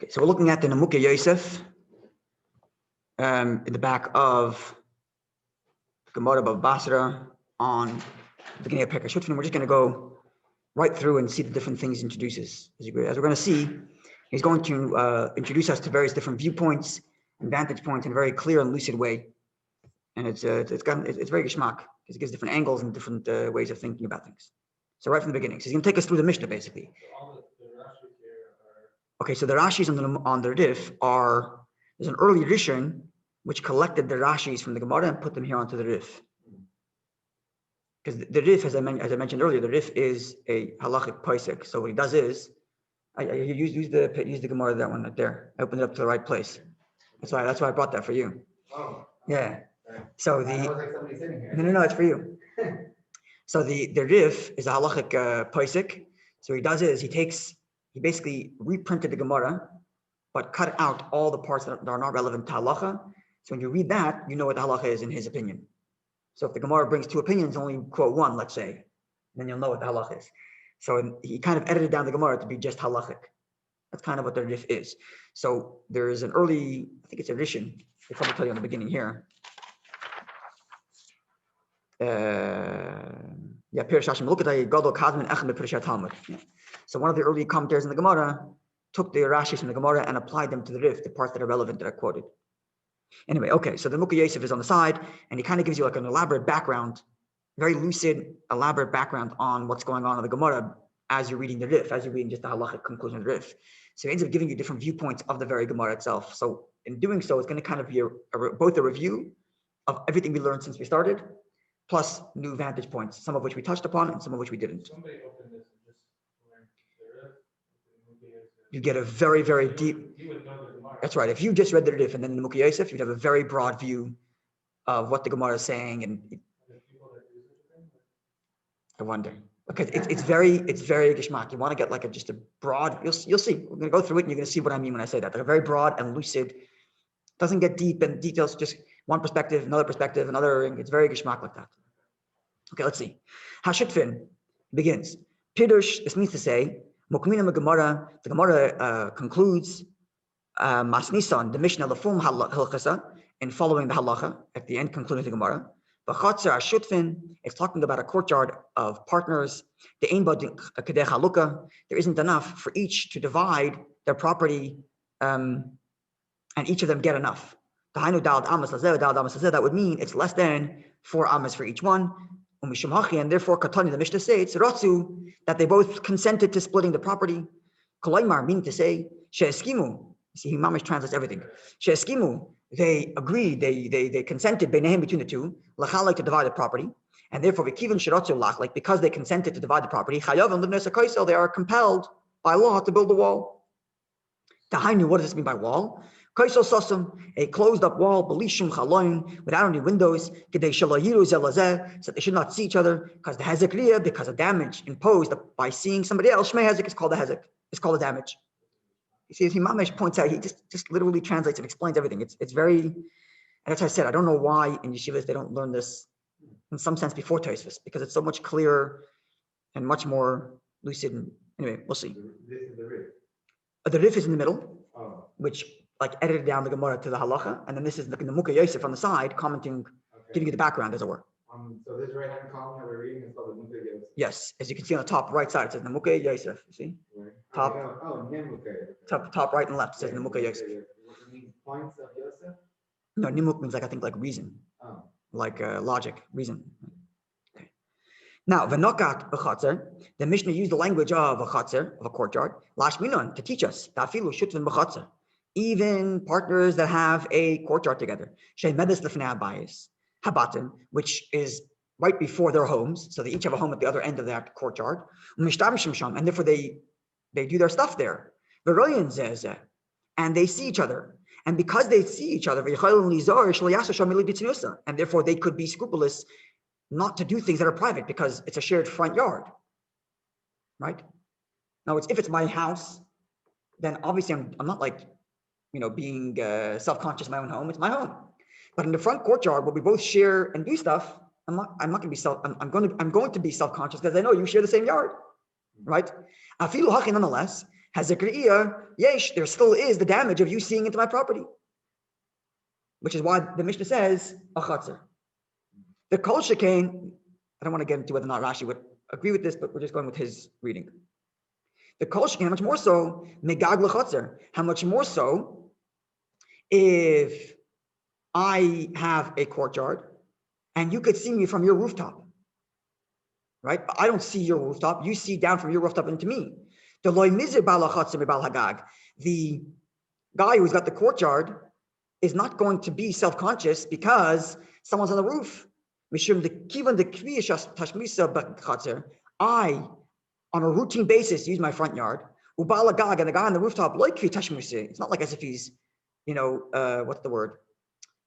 Okay, so we're looking at the נימוקי Yosef in the back of Gemoro of Basra on the beginning of Perek HaShutfin. We're just going to go right through and see the different things he introduces. As we're going to see, he's going to introduce us to various different viewpoints and vantage points in a very clear and lucid way. And it's very geschmack because it gives different angles and different ways of thinking about things. So right from the beginning, so he's going to take us through the Mishnah basically. Okay, so the Rashis on the Rif are, there's an early edition which collected the Rashis from the Gemara and put them here onto the Rif. Because the Rif, as I mentioned earlier, the Rif is a halachic paisik. So what he does is, use the Gemara, that one right there. I opened it up to the right place. That's why I brought that for you. Oh. Yeah. So no, it's for you. So the Rif is a halachic paisik. So what he does is he basically reprinted the Gemara, but cut out all the parts that are not relevant to halacha. So when you read that, you know what the halacha is in his opinion. So if the Gemara brings two opinions, only quote one, let's say, then you'll know what the halacha is. So he kind of edited down the Gemara to be just halachic. That's kind of what the Rif is. So there is an early, I think it's edition. They probably tell you on the beginning here. So one of the early commentators in the Gemara took the Rashis from the Gemara and applied them to the Rif, the parts that are relevant that I quoted. Anyway, okay, so the נימוקי Yosef is on the side, and he kind of gives you like an elaborate background, very lucid, elaborate background on what's going on in the Gemara as you're reading the Rif, as you're reading just the halachic conclusion of the Rif. So he ends up giving you different viewpoints of the very Gemara itself. So in doing so, it's going to kind of be both a review of everything we learned since we started, plus new vantage points, some of which we touched upon and some of which we didn't. Somebody opened this and just learned the Rif. You get a very, very deep. You would know the Gemara. That's right. If you just read the Rif and then the נימוקי Yosef, you'd have a very broad view of what the Gemara is saying. And I wonder, because it's very geschmack. You want to get like just a broad. You'll see. We're going to go through it, and you're going to see what I mean when I say that. Like a very broad and lucid. Doesn't get deep in details. Just one perspective, another. It's very geschmack like that. Okay, let's see. HaShutfin begins. Pirush. This means to say, Mokmina Gemara. The Gemara concludes. Masnisan, the Mishnah Lafum Hilchasa, in following the halacha at the end, concluding the Gemara. V'chatzer HaShutfin, it's talking about a courtyard of partners. The ein bod kedei chalukah, there isn't enough for each to divide their property, and each of them get enough. Tahainu dalad amas lazeh, dalad amas lazeh. That would mean it's less than 4 amas for each one. Umishum hachi, and therefore Katani, the Mishnah says, ratzu, that they both consented to splitting the property. Kolaymar, meaning to say, she'eskimu. See, Mamish translates everything. She'eskimu, they agreed, they consented between the two, lachalek, to divide the property, and therefore v'kivin shiratzu lach, like because they consented to divide the property, chayav and libnes hakoisel, they are compelled by law to build a wall. Tahainu, what does this mean by wall? Koisel sosum, a closed up wall, belishum chaloim, without any windows, kedei shalayiru zelazeh, so they should not see each other, because the hezek because of damage imposed by seeing somebody else. Shmei hezek is called the hezek. It's called the damage. You see, as Mamish points out, he just literally translates and explains everything. It's very, and as I said, I don't know why in yeshivas they don't learn this in some sense before Tosafos, because it's so much clearer and much more lucid. And, anyway, we'll see. This is the Rif. The Rif is in the middle, which like edited down the Gemara to the halacha, and then this is the נימוקי Yosef on the side, commenting, giving you the background, as it were. So this right-hand column that we're reading is called the נימוקי Yosef. Yes, as you can see on the top right side, it says נימוקי Yosef. You see? Right. Top. נימוקי. Top right and left, it says נימוקי Yosef. What means points of Yosef? No, Nimuk means like, I think, like reason. Oh. Like logic, reason. Okay. Now, v'nokat b'chatzer, the Mishnah used the language of a chatzer, of a courtyard, lashminon, to teach us, ta'afilu shutfin b'chatzer, even partners that have a courtyard together, shei medes lefnei habayis, habatim, which is right before their homes, so they each have a home at the other end of that courtyard, and therefore they do their stuff there. And they see each other. And because they see each other, and therefore they could be scrupulous not to do things that are private because it's a shared front yard. Right? Now, if it's my house, then obviously I'm not like, being self-conscious in my own home. It's my home. But in the front courtyard where we both share and do stuff, I'm not going to be self-conscious because I know you share the same yard. Right? Nonetheless, Has a kriya, yesh, there still is the damage of you seeing into my property. Which is why the Mishnah says, a chatzar. The kol shekain, I don't want to get into whether or not Rashi would agree with this, but we're just going with his reading. The kol shekain, how much more so, megag l'chatzar, how much more so if I have a courtyard and you could see me from your rooftop, right? I don't see your rooftop. You see down from your rooftop into me. The guy who's got the courtyard is not going to be self-conscious because someone's on the roof. I, on a routine basis, use my front yard. And the guy on the rooftop, it's not like as if he's, what's the word?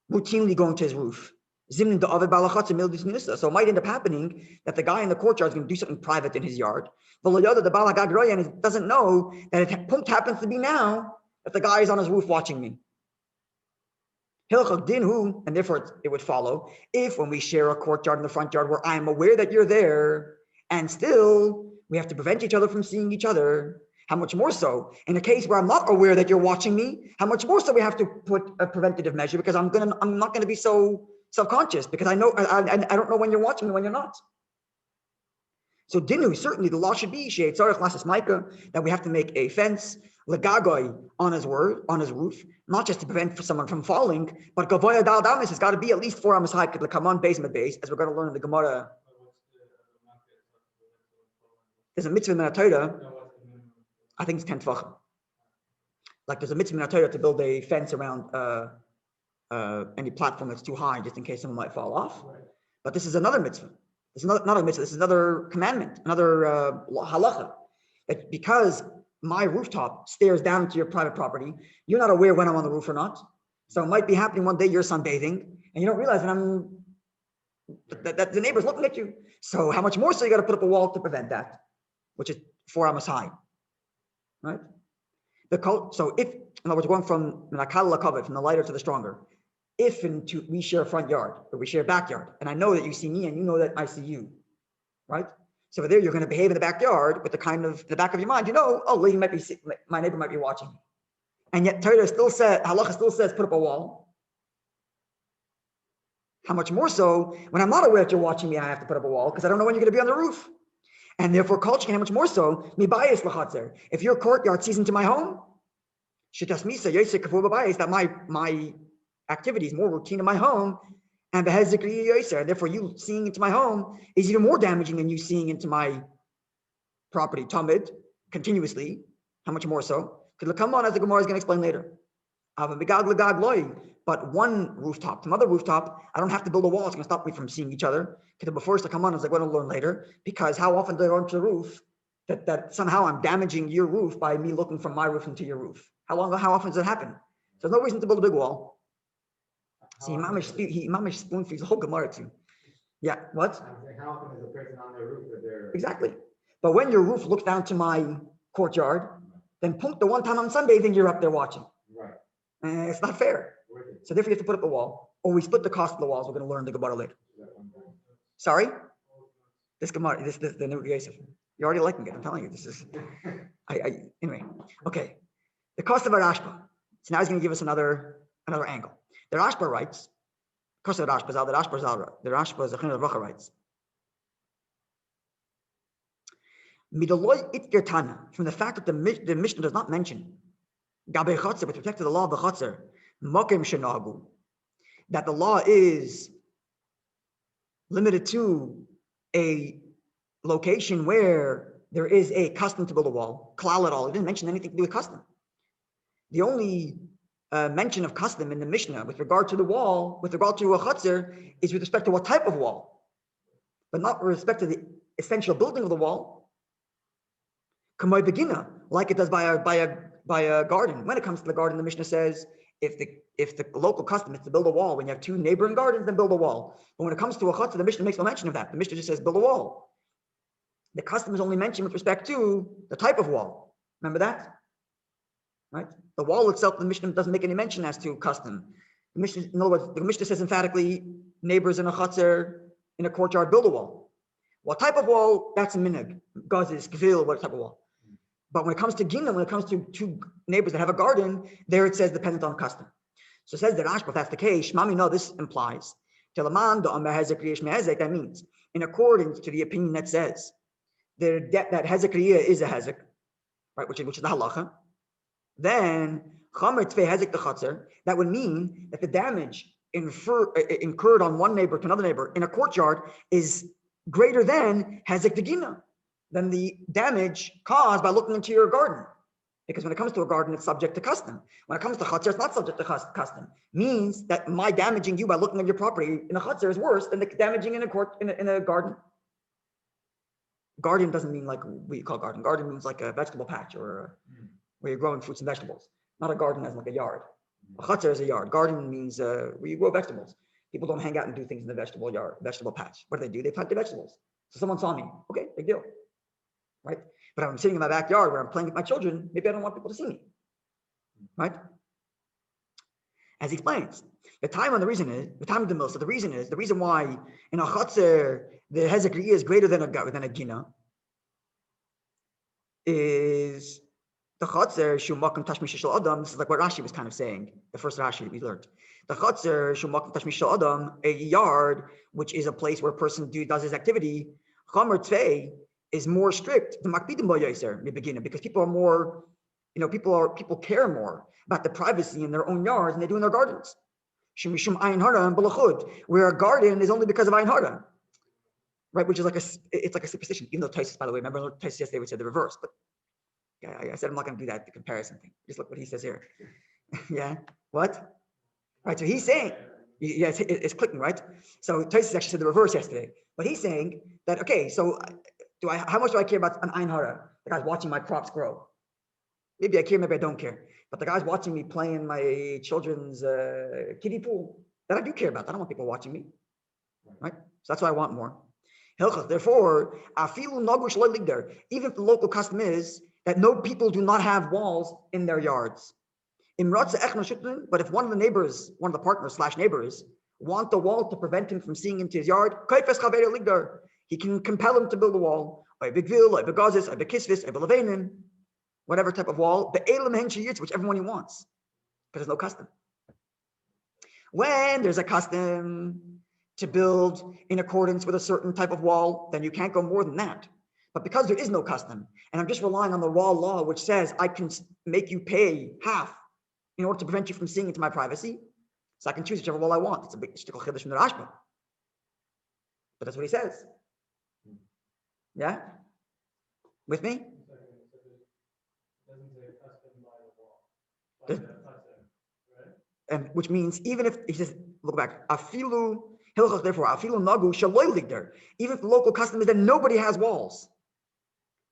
Routinely going to his roof. So it might end up happening that the guy in the courtyard is going to do something private in his yard. And he doesn't know that it happens to be now that the guy is on his roof watching me. And therefore it would follow if when we share a courtyard in the front yard where I am aware that you're there and still we have to prevent each other from seeing each other. How much more so in a case where I'm not aware that you're watching me? How much more so we have to put a preventative measure because I'm not gonna be so self-conscious because I know I don't know when you're watching me when you're not. So dinu, certainly the law should be that we have to make a fence legagoi on his roof, not just to prevent someone from falling, but gavoya dal damis has got to be at least 4 amos high. Could come on base, as we're going to learn in the Gemoro. There's a mitzvah in the Torah. I think it's 10 tvachim. Like there's a mitzvah in the Torah to build a fence around any platform that's too high, just in case someone might fall off. But this is another mitzvah. This is not a mitzvah. This is another commandment, another halacha. That because my rooftop stares down into your private property, you're not aware when I'm on the roof or not. So it might be happening one day you're sunbathing and you don't realize that the neighbor's looking at you. So how much more so you got to put up a wall to prevent that, which is 4 amos high, right? So if, in other words, going from the lighter to the stronger, if we share a front yard or we share a backyard, and I know that you see me and you know that I see you, right? So there you're going to behave in the backyard with the back of your mind, my neighbor might be watching me. And yet Torah still says, halacha still says, put up a wall. How much more so when I'm not aware that you're watching me, I have to put up a wall because I don't know when you're going to be on the roof. And therefore, culture, how much more so, if your courtyard sees into my home, that my activity is more routine in my home, and therefore you seeing into my home is even more damaging than you seeing into my property, tamid, continuously. How much more so? Because come on, as the Gemara is going to explain later. But one rooftop, some other rooftop, I don't have to build a wall. It's going to stop me from seeing each other. Because before to come on, as I'm going to learn later, because how often do I go into the roof that somehow I'm damaging your roof by me looking from my roof into your roof? How often does it happen? So there's no reason to build a big wall. See, Mamish spoon feeds the whole Gemara too. Yeah, what? How often is a person on their roof that they're... Exactly. But when your roof looks down to my courtyard, then the one time I'm sunbathing, you're up there watching. Right. It's not fair. So therefore you have to put up a wall, or we split the cost of the walls. We're going to learn the Gemara later. Sorry? This Gemara, this the new Yosef. You're already liking it. I'm telling you, this is. Anyway. Okay. The cost of a Rashba. So now he's going to give us another angle. The Rashba writes. Cost of the Rashba is the writes. From the fact that the Mishnah does not mention with respect to the law of the Chatzar, that the law is limited to a location where there is a custom to build a wall, klal at all. It didn't mention anything to do with custom. The only mention of custom in the Mishnah with regard to the wall, with regard to a Chatzar, is with respect to what type of wall, but not with respect to the essential building of the wall. Kamoi begina, like it does by a garden. When it comes to the garden, the Mishnah says if the local custom is to build a wall, when you have 2 neighboring gardens, then build a wall. But when it comes to a chutzah, the Mishnah makes no mention of that. The Mishnah just says build a wall. The custom is only mentioned with respect to the type of wall. Remember that? Right? The wall itself, the Mishnah doesn't make any mention as to custom. The Mishnah, in other words, the Mishnah says emphatically, neighbors in a chutzah, in a courtyard, build a wall. What type of wall? That's a minhag. Gazis, gvil, what type of wall? But when it comes to Gina, when it comes to two neighbors that have a garden, there it says dependent on custom. So it says that Rashi, if that's the case, Shmami, no, this implies that means in accordance to the opinion that says that hezek is a hezek, right, which is the halacha, then that would mean that the damage incurred on one neighbor to another neighbor in a courtyard is greater than hezek degina, than the damage caused by looking into your garden. Because when it comes to a garden, it's subject to custom. When it comes to chutzner, it's not subject to custom. Means that my damaging you by looking at your property in a chutzner is worse than the damaging in a garden. Garden doesn't mean like we call garden. Garden means like a vegetable patch or where you're growing fruits and vegetables. Not a garden as like a yard. A chutzner is a yard. Garden means where you grow vegetables. People don't hang out and do things in the vegetable patch. What do? They plant the vegetables. So someone saw me. Okay, big deal. Right? But I'm sitting in my backyard where I'm playing with my children, maybe I don't want people to see me. Right? As he explains, the time of the mill. So the reason why in a chutzner the hezek is greater than a gina is the chutzner shumakim tashmish shel adam. This is like what Rashi was kind of saying. The first Rashi that we learned. The chutzner shumakim tashmish shel adam, a yard which is a place where a person does his activity. Chamer tvei is more strict than makpidim bo yoser beginning because people are more, people care more about the privacy in their own yards than they do in their gardens. Shemishum ayin hara and balachud, where a garden is only because of ayin hara, right? Which is it's like a superstition. Even though Tosafos, by the way, remember Tosafos yesterday we said the reverse, but I said I'm not going to do that, the comparison thing. Just look what he says here. Yeah, what? Right. So he's saying, yeah, it's clicking, right? So Tosafos actually said the reverse yesterday, but he's saying that okay, so. How much do I care about an ayin hara? The guy's watching my crops grow. Maybe I care, maybe I don't care. But the guy's watching me play in my children's kiddie pool. That I do care about. I don't want people watching me. Right? So that's why I want more. Therefore, even if the local custom is that no people do not have walls in their yards. But if one of the partners / neighbors want the wall to prevent him from seeing into his yard, he can compel him to build a wall, whatever type of wall, whichever one he wants, because there's no custom. When there's a custom to build in accordance with a certain type of wall, then you can't go more than that. But because there is no custom, and I'm just relying on the raw law, which says I can make you pay half in order to prevent you from seeing into my privacy, so I can choose whichever wall I want. It's a big shtickle chiddush from the Rashba. But that's what he says. Yeah? With me? And which means even if he says, look back, afilu nagu shaloy ligder. Even if the local custom is that nobody has walls,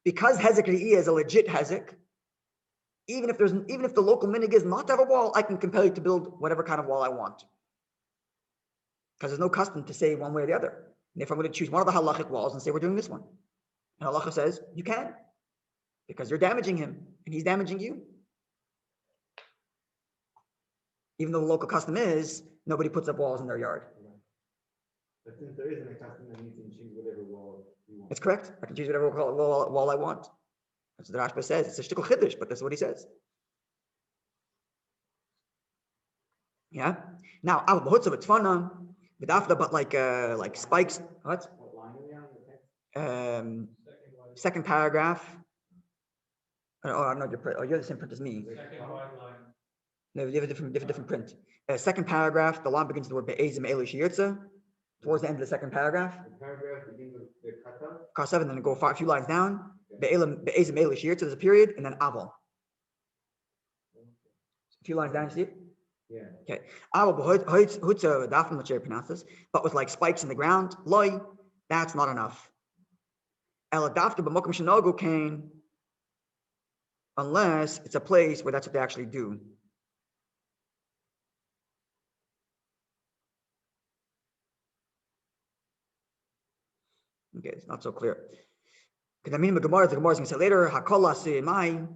because hezek is a legit hezek. Even if the local minig is not to have a wall, I can compel you to build whatever kind of wall I want, because there's no custom to say one way or the other. And if I'm going to choose one of the halachic walls and say we're doing this one, and halacha says you can, because you're damaging him and he's damaging you. Even though the local custom is nobody puts up walls in their yard. But since there isn't a custom, then you can choose whatever wall you want. That's correct. I can choose whatever wall I want. That's what the Rashba says. It's a shtickle chiddush, but that's what he says. Yeah. Now, al b'hutzav tzvana, but like spikes. What? What line are we on? Second paragraph. Oh, no, you're the same print as me. Second white line. No, you have a different print. Second paragraph, the line begins with the word be'ezim elu sheyirtza. Towards the end of the second paragraph. The paragraph begins with the kata. Kar 7, then go a few lines down. Be'ezim elu sheyirtza, there's a period, and then aval. A few lines down, you see it? Yeah. Okay. But with like spikes in the ground, loy, that's not enough. Unless it's a place where that's what they actually do. Okay, it's not so clear. Because I mean, the Gemara is going to say later, Hakola Seimai,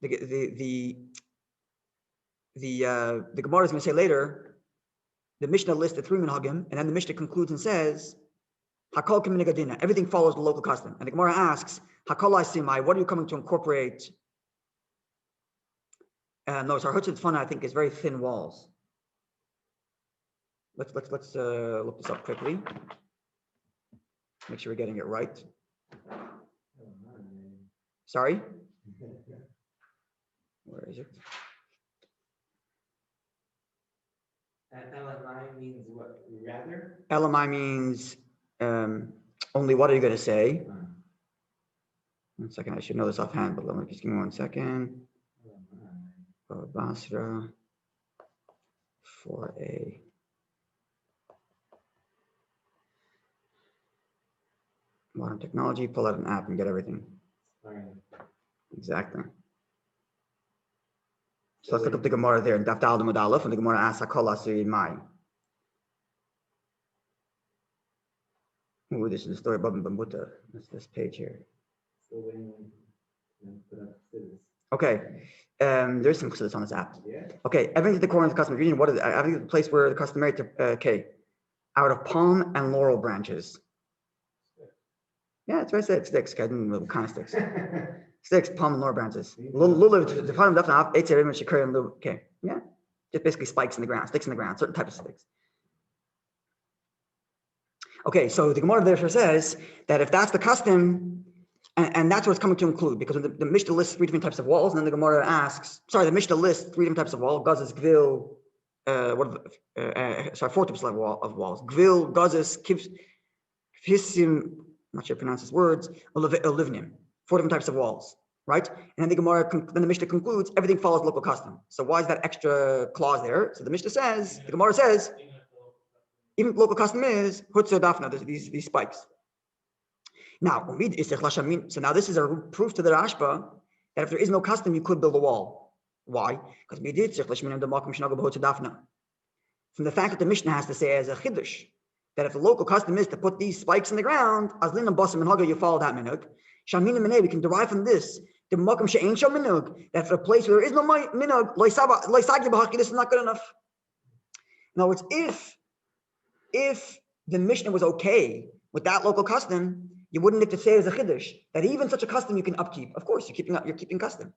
the Gemara is going to say later, the Mishnah lists the 3 minhagim, and then the Mishnah concludes and says, Hakol k'minagadina, everything follows the local custom. And the Gemara asks, Hakolai simai, what are you coming to incorporate? No, so our HaShutfin, I think, is very thin walls. Let's look this up quickly. Make sure we're getting it right. Sorry? Where is it? LMI means what? Rather? LMI means only what are you going to say? 1 second, I should know this offhand, but let me just give me 1 second. Basra 4A. Modern technology, pull out an app and get everything. Exactly. So let's look up the Gemara there in Daf Dal Amud Aleph, and the Gemara asks Hakol Asiri Mai. Ooh, this is the story of Bava Bambuta. That's this page here. Okay, there's some chassidus on this app. Okay, everything's the corner of the custom ingredient. What is it? Everything's the place where the customary to okay, out of palm and laurel branches. Yeah, that's what I said. Sticks. Okay, what kind of sticks? Sticks, palm and laurel branches. Lulav, the bottom definitely eight serim shikari and lulav. Okay, yeah, just basically spikes in the ground, sticks in the ground, certain types of sticks. Okay, so the Gemara there says that if that's the custom, and that's what it's coming to include, because when the Mishnah lists 3 different types of walls, and then the Gemara asks, the Mishnah lists 3 different types of walls: gazes, gvil, 4 types of walls: gvil, gazes, kifsim. I'm not sure I pronounce these words. Olivnim. 4 different types of walls, right? And then the Mishnah concludes everything follows local custom. So why is that extra clause there? So the Mishnah says, the Gemara says, even local custom is hutzah dafna, these spikes. Now, so now this is a proof to the Rashba that if there is no custom, you could build a wall. Why? Because from the fact that the Mishnah has to say as a chiddush that if the local custom is to put these spikes in the ground, as lin and basim and haga, you follow that minhag. Shamina minay, we can derive from this the makom she'ain shel minhag, that for a place where there is no minhag, loisagi b'haki, this is not good enough. In other words, if the Mishnah was okay with that local custom, you wouldn't have to say as a chiddush that even such a custom you can upkeep. Of course, you're keeping custom.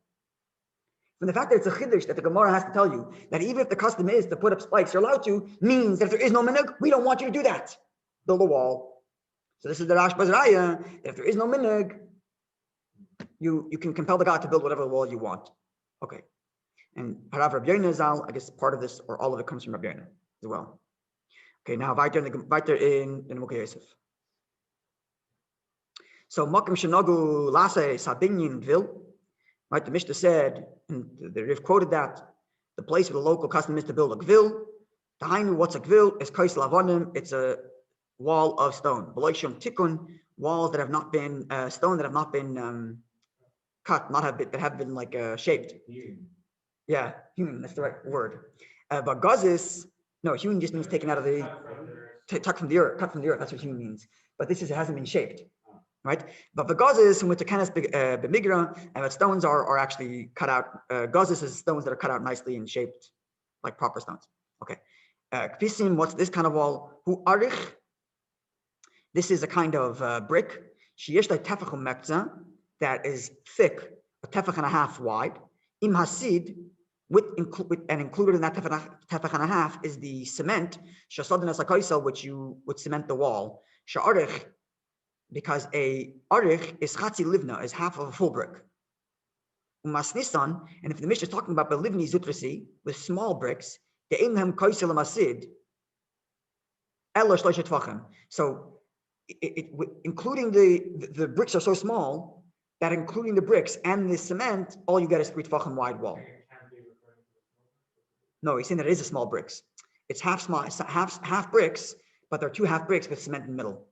From the fact that it's a chiddush that the Gemara has to tell you that even if the custom is to put up spikes, you're allowed to, means that if there is no minhag, we don't want you to do that. Build a wall. So this is the Rashba's raya, that if there is no minhag, you can compel the God to build whatever wall you want. Okay. And Harav Rabbi Yoina Zal, I guess part of this or all of it comes from Rabbi Yoina as well. Okay, now weiter in נימוקי Yosef. So makom shenagu lase sabinyin gvil, right? The Mishnah said, and the Riv quoted that the place where the local custom is to build a gvil. Tahainu, what's a gvil? It's kaisel avonim. It's a wall of stone. B'loishum tikun, walls that have not been stone that have not been cut, that have been like shaped. Yeah, hewn. That's the right word. But gazis, no, hewn just means taken out of the cut from the earth. That's what hewn means. But it hasn't been shaped. Right, but the gazes from which the canis b'migra and the stones are actually cut out. Gazes is stones that are cut out nicely and shaped like proper stones. Okay, kfisim, what's this kind of wall? Hu arich. This is a kind of brick. Sheyesh tefachum mekza, that is thick, a tefach and a half wide. Im hasid, and included in that tefach and a half is the cement. Shasadin asakaisel, which you would cement the wall. Sha'arich. Because a arich is chatzi livna, is half of a full brick. Umasnisan, and if the Mishnah is talking about belivni zutrasi, with small bricks, the einhem kaisel masid, ela shloishet tvachim. So, including the bricks are so small that including the bricks and the cement, all you get is 3 tvachim wide wall. No, he's saying that it is a small bricks. It's half bricks, but there are 2 half bricks with cement in the middle.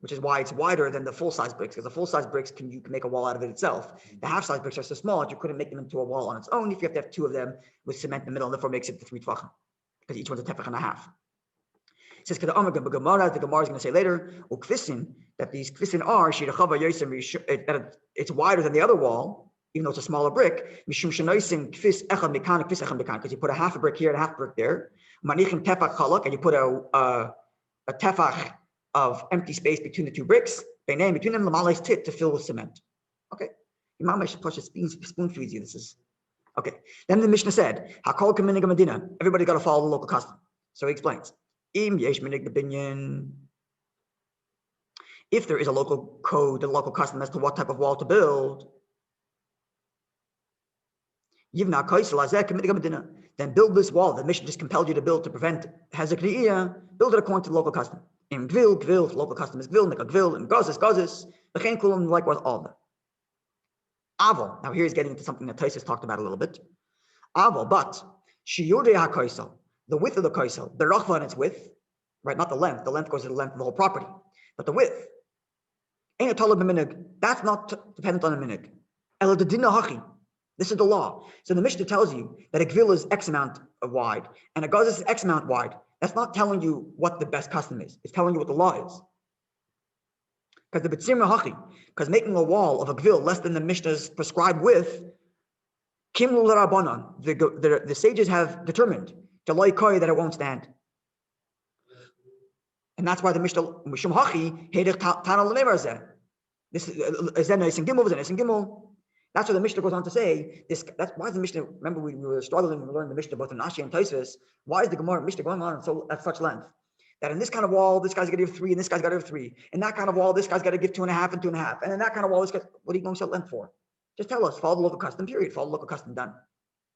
Which is why it's wider than the full-size bricks, because the full-size bricks you can make a wall out of it itself. The half-size bricks are so small that you couldn't make them into a wall on its own if you have to have 2 of them with cement in the middle, and therefore makes it the 3 tvachim, because each one's a tefach and a half. It says, the Gemara is going to say later, that these kfisin are, that it's wider than the other wall, even though it's a smaller brick, because you put a half a brick here and a half a brick there, and you put a tefach of empty space between the 2 bricks, Between them, Lamalai's tit to fill with cement. Okay. Imam spoon feeds you. This is okay. Then the Mishnah said, Hakol kaminig Medina. Everybody got to follow the local custom. So he explains. Im yesh minig binyan. If there is a local code, a local custom as to what type of wall to build, then build this wall. The Mishnah just compelled you to build to prevent Hazakriya. Build it according to the local custom. In Gvil, local custom is Gvil, Nika Gvil, and Gazis, Bechen Kulam, likewise all of them. Aval, now here he's getting into something that Tosafos talked about a little bit. Aval, but Shiur HaKoisel, the width of the Koisel, the Rachva and its width, right, not the length goes to the length of the whole property, but the width. Ain't a Talib Minig, that's not dependent on a Minig. El Dedina Hachi. This is the law. So the Mishnah tells you that a Gvil is X amount wide and a Gazis is X amount wide. That's not telling you what the best custom is. It's telling you what the law is. Because the B'tzimra Hachi, because making a wall of a Gvil less than the Mishnah's prescribed width, Kimlu L'Rabbanan, the sages have determined to loikoi that it won't stand. And that's why the Mishnah, Mishum Hachi, Hedech Tana L'Nevarzeh. This is then Eisen Gimel. That's what the Mishnah goes on to say. That's why the Mishnah. Remember, we were struggling when we learned the Mishnah both in Rashi and Tosafos. Why is the Gemara Mishnah going on at such length? That in this kind of wall, this guy's got to give 3, and this guy's got to give 3. In that kind of wall, this guy's got to give 2.5 and 2.5. And in that kind of wall, this guy. What are you going to set length for? Just tell us. Follow the local custom. Period. Follow the local custom. Done.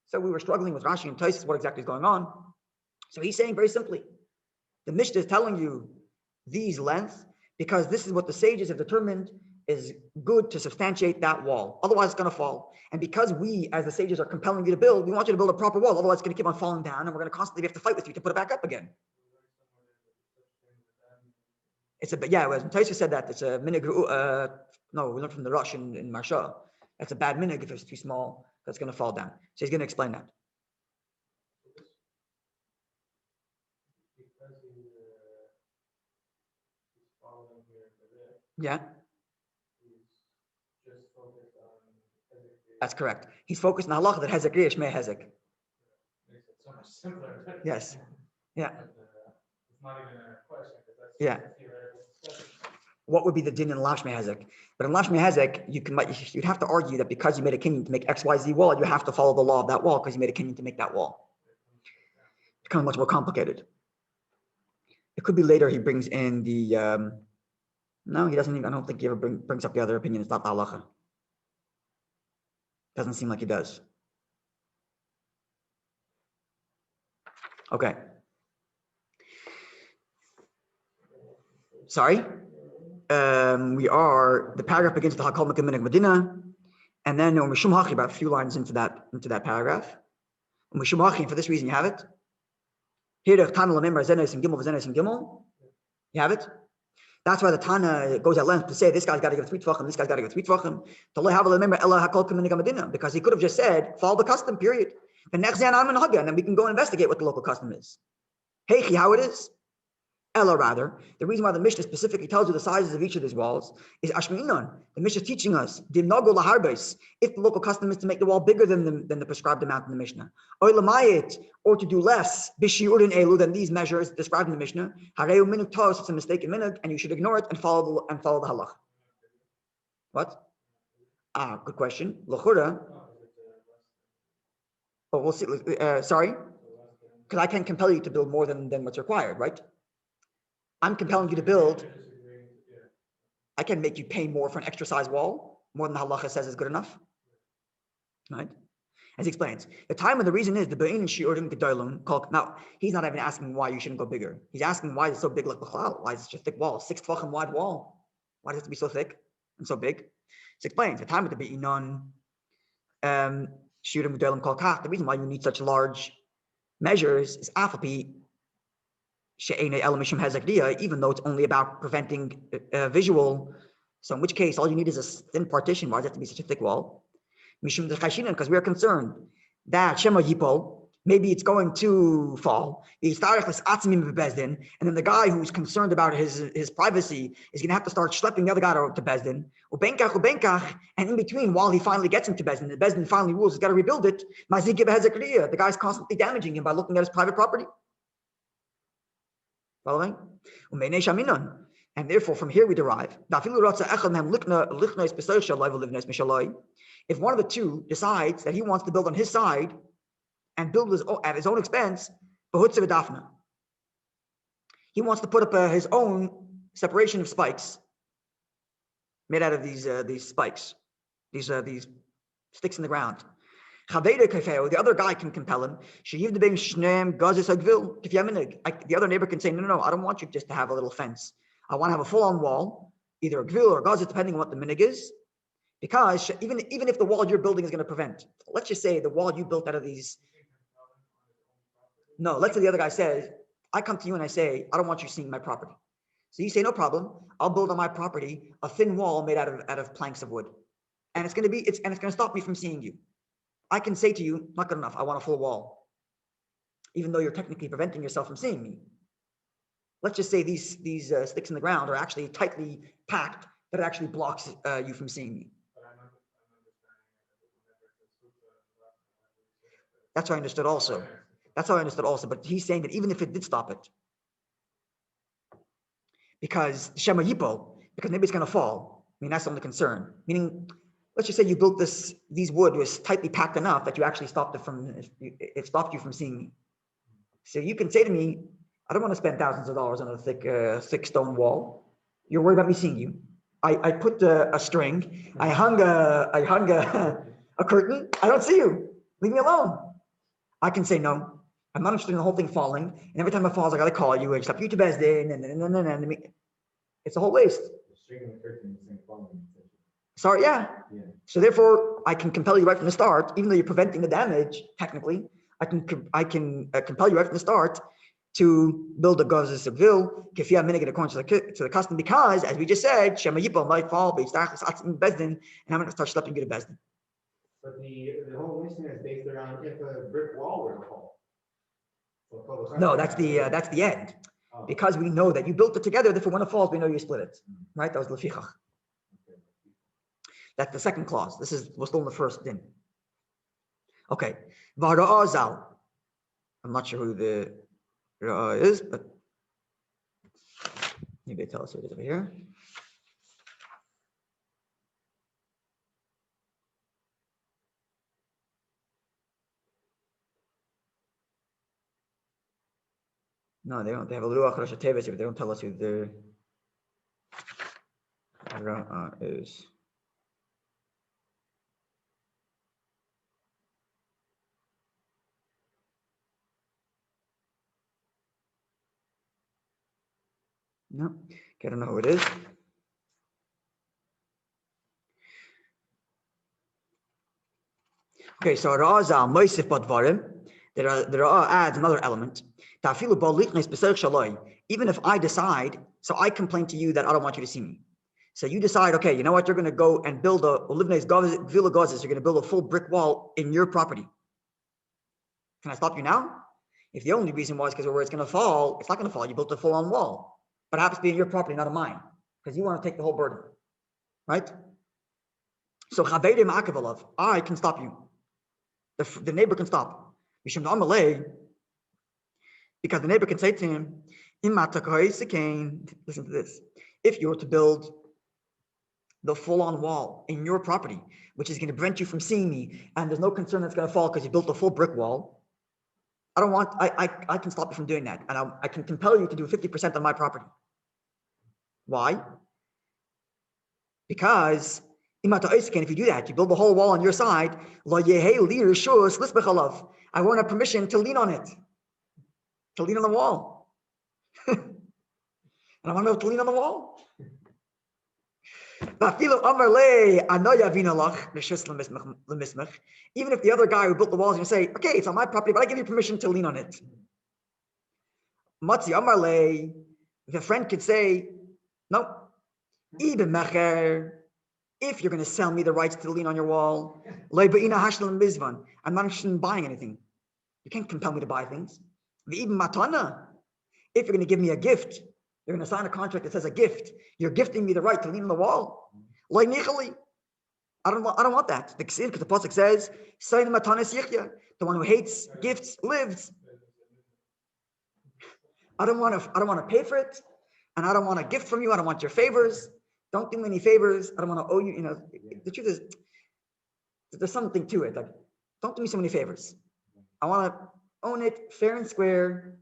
So we were struggling with Rashi and Tosafos. What exactly is going on? So he's saying very simply, the Mishnah is telling you these lengths because this is what the sages have determined is good to substantiate that wall. Otherwise, it's going to fall. And because we, as the sages, are compelling you to build, we want you to build a proper wall. Otherwise, it's going to keep on falling down, and we're going to constantly have to fight with you to put it back up again. As Tosafos said that, it's a minig. No, we learned from the Rashi in Marsha. That's a bad minig if it's too small. That's going to fall down. So he's going to explain that. Yeah. That's correct. He's focused on halacha that hezek riya shmei hezek. Makes it so much simpler. Yes. Yeah. It's not even a question. Yeah. What would be the din in lav shmei hezek? But in lav shmei hezek, you'd have to argue that because you made a kinyan to make XYZ wall, you have to follow the law of that wall because you made a kinyan to make that wall. It's kind of much more complicated. It could be later he brings in the. No, he doesn't even. I don't think he ever brings up the other opinion. It's not the halacha. Doesn't seem like he does. Okay. Sorry. The paragraph begins with Hakol Mekaminig Medina, and then Mishum Hachi, about a few lines into that paragraph. Mishum Hachi, for this reason, you have it. Here, Tana Lamemar Zenes and Gimel. You have it. That's why the Tana goes at length to say this guy's got to give 3 tvachim, this guy's got to give 3 tvachim. Because he could have just said, follow the custom, period. And then we can go investigate what the local custom is. Heichi, how it is. Ella, rather, the reason why the Mishnah specifically tells you the sizes of each of these walls is Ashmi'inon. The Mishnah is teaching us, if the local custom is to make the wall bigger than the prescribed amount in the Mishnah, or to do less than these measures described in the Mishnah, it's a mistaken minhag, and you should ignore it and follow the halach. What? Good question. L'chura. Oh, we'll see. Sorry, because I can't compel you to build more than what's required, right? I'm compelling you to build. I can make you pay more for an extra size wall, more than the halacha says is good enough. Right? As he explains, the time and the reason is the be'in and shiurim gedolim. Now, he's not even asking why you shouldn't go bigger. He's asking why is it so big like b'chalal? Why is it such a thick wall? 6 tvachim wide wall. Why does it have to be so thick and so big? He explains the time with the be'inon shiurim gedolim kol kach. The reason why you need such large measures is afapi. Even though it's only about preventing visual, so in which case all you need is a thin partition. Why does it have to be such a thick wall? Because we are concerned that Shema Yipol, maybe it's going to fall. And then the guy who's concerned about his privacy is going to have to start schlepping the other guy to Bezdin. And in between, while he finally gets into Bezdin, the Bezdin finally rules he's got to rebuild it. The guy's constantly damaging him by looking at his private property. Following? And therefore, from here we derive, if one of the two decides that he wants to build on his side and build at his own expense, he wants to put up his own separation of spikes made out of these spikes, these sticks in the ground. The other guy can compel him. The other neighbor can say, no, I don't want you just to have a little fence. I want to have a full-on wall, either a gvil or gazet, depending on what the minig is. Because even if the wall you're building is going to prevent, let's just say the wall you built out of these. No, let's say the other guy says, I come to you and I say, I don't want you seeing my property. So you say, no problem. I'll build on my property a thin wall made out of planks of wood, and it's going to stop me from seeing you. I can say to you, not good enough. I want a full wall, even though you're technically preventing yourself from seeing me. Let's just say these sticks in the ground are actually tightly packed that it actually blocks you from seeing me. That's how I understood also. But he's saying that even if it did stop it, because Shema Yipo, because maybe it's going to fall. I mean, that's the only concern. Meaning, let's just say you built these wood was tightly packed enough that you actually stopped it stopped you from seeing me. So you can say to me, I don't want to spend thousands of dollars on a thick stone wall. You're worried about me seeing you. I put a string. I hung a curtain. I don't see you. Leave me alone. I can say no. I'm not interested in the whole thing falling. And every time it falls, I got to call you and stop you to Bezdin. And it's a whole waste. Sorry, yeah. So therefore, I can compel you right from the start, even though you're preventing the damage. Technically, I can compel you right from the start to build a gazes seville, kefia minig according to the custom, because as we just said, Shema Yipol might fall, Bezdin, and I'm going to start schlepping you to Bezdin. But the whole mission is based around if a brick wall were to fall. No, that's the end. Because we know that you built it together, therefore when it falls, we know you split it. Right? That was lefichach. That's the second clause. We're still in the first din. Okay. Vara'azal. I'm not sure who the Ra'a is, but maybe they tell us who it is over here. No, they don't. They have a Ruach Rosh Tevis, but they don't tell us who the Ra'a is. No, I don't know who it is. Okay, so Ra'azal Moisif Badvarim. There adds another element. Even if I decide, so I complain to you that I don't want you to see me. So you decide, okay, you know what? You're going to go and build you're going to build a full brick wall in your property. Can I stop you now? If the only reason was because where it's going to fall, it's not going to fall. You built a full-on wall, but it happens to be in your property, not in mine, because you want to take the whole burden, right? So I can stop you. The neighbor can stop. Because the neighbor can say to him, listen to this. If you were to build the full-on wall in your property, which is going to prevent you from seeing me, and there's no concern that's going to fall because you built a full brick wall, I can stop you from doing that. And I can compel you to do 50% on my property. Why? Because if you do that, you build the whole wall on your side, I won't have permission to lean on it, to lean on the wall. And I want to be able to lean on the wall. Even if the other guy who built the walls is going to say, okay, it's on my property, but I give you permission to lean on it. The friend could say, no, if you're going to sell me the rights to lean on your wall, I'm not interested in buying anything. You can't compel me to buy things. If you're going to give me a gift, you're going to sign a contract that says a gift. You're gifting me the right to lean on the wall. I don't want that. Because the pasuk says, the one who hates gifts lives. I don't want to pay for it. and I don't want a gift from you. I don't want your favors. Don't do me any favors. I don't want to owe you. The truth is, there's something to it. Like, don't do me so many favors. I want to own it fair and square.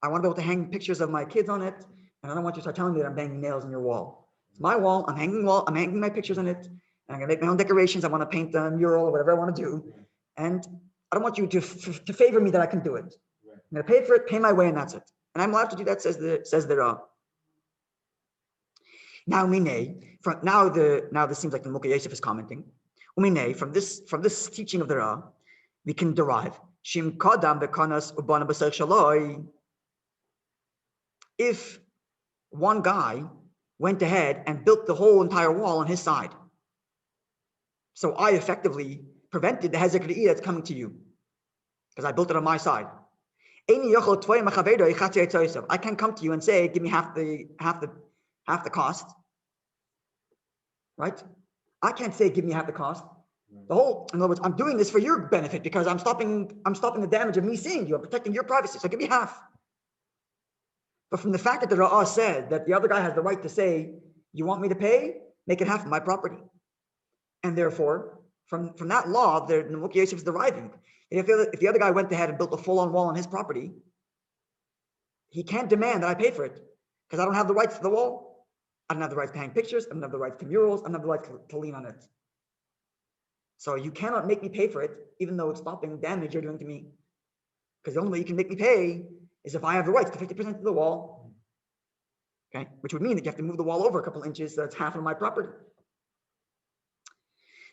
I want to be able to hang pictures of my kids on it, and I don't want you to start telling me that I'm banging nails in your wall. It's my wall. I'm hanging my pictures on it, and I'm gonna make my own decorations. I want to paint a mural or whatever I want to do, and I don't want you to favor me that I can do it. I'm gonna pay for it, pay my way, and that's it. And I'm allowed to do that, says the Ra. Now this seems like the נימוקי Yosef is commenting. From this teaching of the Ra, we can derive Shim Kadam Bekanas Ubana Basar Shaloi. If one guy went ahead and built the whole entire wall on his side, so I effectively prevented the Hezek Re'iyah that's coming to you because I built it on my side. I can't come to you and say, give me half the cost, right? I can't say, give me half the cost. In other words, I'm doing this for your benefit because I'm stopping the damage of me seeing you. I'm protecting your privacy. So give me half. But from the fact that the Ra'ah said that the other guy has the right to say, you want me to pay? Make it half of my property. And therefore, from that law, the נימוקי Yosef is deriving. If the other guy went ahead and built a full-on wall on his property, he can't demand that I pay for it because I don't have the rights to the wall. I don't have the rights to hang pictures. I don't have the rights to murals. I don't have the rights to lean on it. So you cannot make me pay for it, even though it's stopping damage you're doing to me. Because the only way you can make me pay is if I have the rights to 50% of the wall. Okay, which would mean that you have to move the wall over a couple inches, so it's half of my property.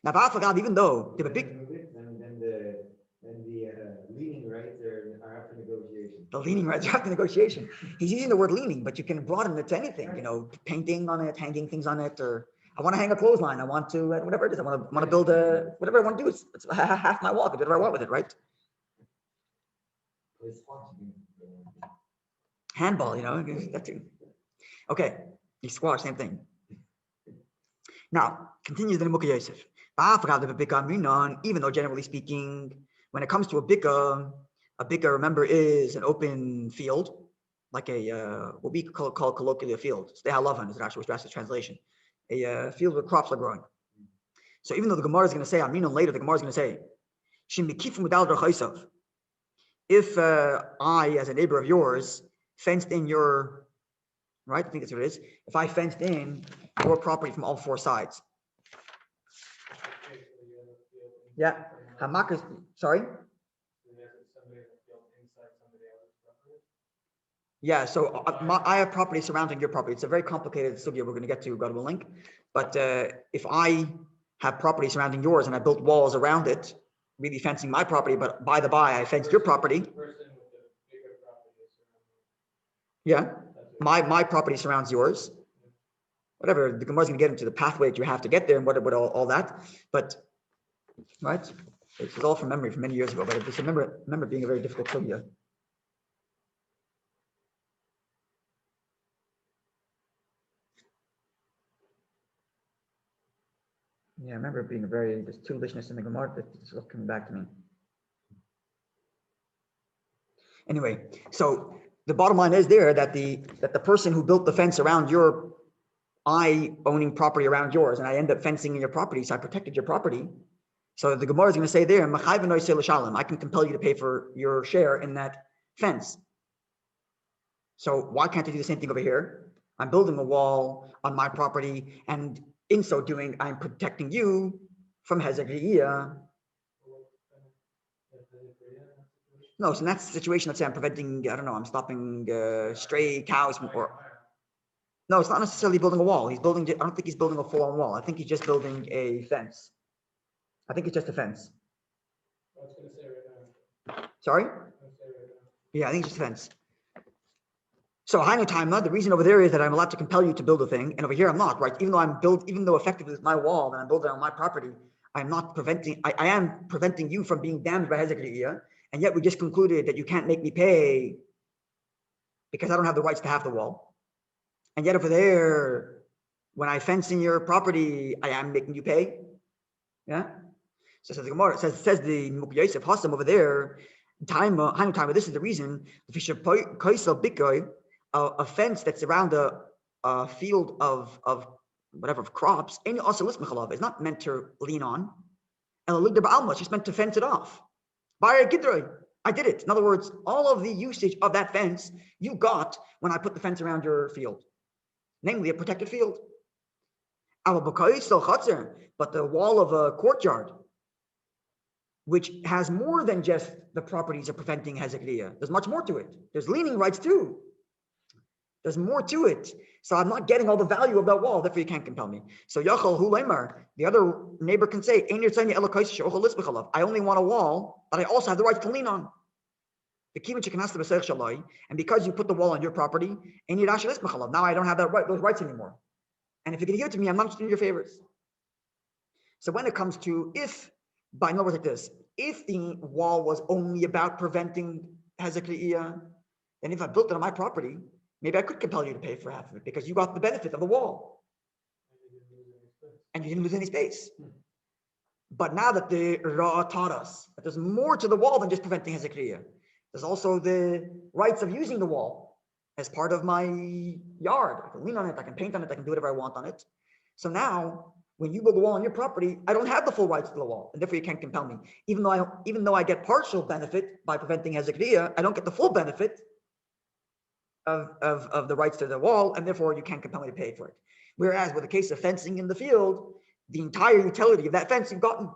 Now, even though they have a big... And the leaning rights are up for negotiation. The leaning rights are up to negotiation. He's using the word leaning, but you can broaden it to anything, painting on it, hanging things on it, or I want to hang a clothesline. I want to, whatever it is, I want to build whatever I want to do. It's half my wall. I can do whatever I want with it, right? Handball, that too. Okay, you squash, same thing. Now, continues the נימוקי Yosef. Even though generally speaking, when it comes to a bika, remember, is an open field, like what we call colloquially a field. It's the halavan is Rashi's translation. A field where crops are growing. So even though the Gemara is going to say, later, the Gemara is going to say, if I, as a neighbor of yours, fenced in your, right? I think that's what it is. If I fenced in your property from all four sides. Yeah. Hamak is, sorry? Yeah, so I have property surrounding your property. It's a very complicated sugya we're going to get to, God willing. But if I have property surrounding yours and I built walls around it, really fencing my property, but by the by, I fenced your property. Yeah, my property surrounds yours. Whatever, the Gemara is going to get into the pathway that you have to get there and what all that. But, right? It's all from memory from many years ago, but I just remember being a very difficult sugya. Yeah, I remember it being there's toolishness in the Gemara that's coming back to me. Anyway, so the bottom line is there that the person who built the fence around I owning property around yours, and I end up fencing in your property, so I protected your property. So the Gemara is going to say there, I can compel you to pay for your share in that fence. So why can't I do the same thing over here? I'm building a wall on my property, and in so doing, I'm protecting you from Hezek Re'iyah. No, so in that situation, let's say I'm preventing, I'm stopping stray cows no, it's not necessarily building a wall. I don't think he's building a full-on wall. I think he's just building a fence. I think it's just a fence. Sorry? Yeah, I think it's just a fence. So Hainu Taima, the reason over there is that I'm allowed to compel you to build a thing, and over here I'm not, right? Even though effectively it's my wall and I'm building on my property, I am preventing you from being damaged by Hezek Re'iyah, and yet we just concluded that you can't make me pay because I don't have the rights to have the wall. And yet over there, when I fence in your property, I am making you pay. Yeah? So says the Gemara, says the נימוקי Yosef Hasam over there, Hainu Taima, this is the reason, a fence that's around a field of whatever, of crops, it's not meant to lean on. It's just meant to fence it off. I did it. In other words, all of the usage of that fence you got when I put the fence around your field, namely a protected field. But the wall of a courtyard, which has more than just the properties of preventing hezekriya, there's much more to it. There's leaning rights too. There's more to it. So I'm not getting all the value of that wall, therefore you can't compel me. So Yachal Hu Leimar, the other neighbor can say, I only want a wall, but I also have the right to lean on. And because you put the wall on your property, now I don't have those rights anymore. And if you can give it to me, I'm not interested in your favors. So when it comes to in other words like this, if the wall was only about preventing hezekriya, then if I built it on my property, maybe I could compel you to pay for half of it because you got the benefit of the wall. And you didn't lose any space. But now that the Ra taught us that there's more to the wall than just preventing hezekriya. There's also the rights of using the wall as part of my yard. I can lean on it, I can paint on it, I can do whatever I want on it. So now, when you build a wall on your property, I don't have the full rights to the wall, and therefore you can't compel me. Even though I get partial benefit by preventing hezekriya, I don't get the full benefit of the rights to the wall, and therefore you can't compel me to pay for it. Whereas with the case of fencing in the field, the entire utility of that fence you've gotten,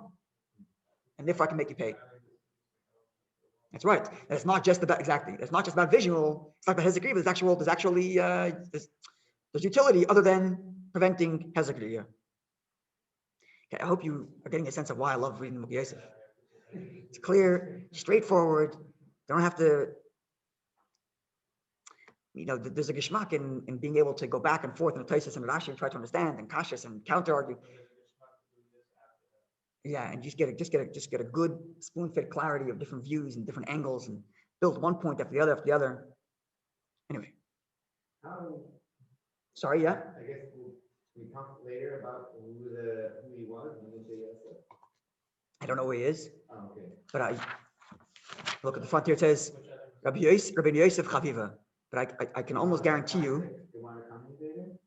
and therefore I can make you pay. That's right. It's not just about It's not just about visual. It's not about hezekriya. There's utility other than preventing hezekriya. Okay, I hope you are getting a sense of why I love reading נימוקי Yosef. It's clear, straightforward. They don't have to. There's a geschmack in being able to go back and forth in the Tosafos and Rashi and try to understand and kashas and counter argue. Yeah, and just get a good spoon-fed clarity of different views and different angles and build one point after the other. Anyway. Sorry, yeah? I guess we talk later about who he was. I don't know who he is. Oh, okay. But I look at the front here, it says Rabbi Yosef Chaviva. But I can almost guarantee you.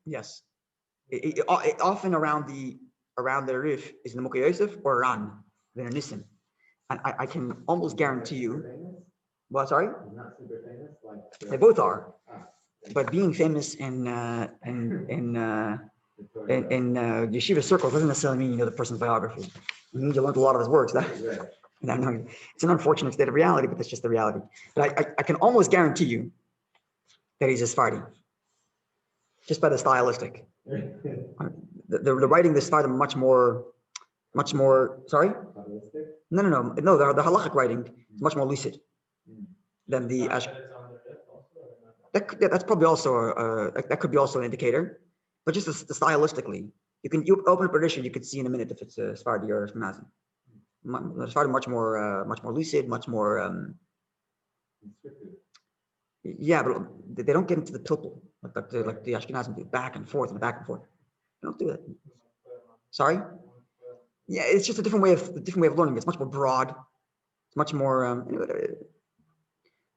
Yes. It often around the roof is נימוקי Yosef or Ran, V'ner Nisim. And I can almost guarantee you. Well, sorry? Not super famous, they both are. But being famous in yeshiva circles doesn't necessarily mean you know the person's biography. It means you learned a lot of his works. It's an unfortunate state of reality, but that's just the reality. But I can almost guarantee you that he's a Sephardi, just by the stylistic. The writing this Sephardim much more. Sorry? No. The halachic writing is much more lucid than the Ash. That's probably also that could be also an indicator, but just stylistically, you open up a tradition, you could see in a minute if it's a Sephardi or a Ashkenazi. Sephardi much more lucid, much more. Yeah, but they don't get into the pilpul like the Ashkenazim do, back and forth and back and forth. They don't do that. Sorry. Yeah, it's just a different way of learning. It's much more broad. It's much more.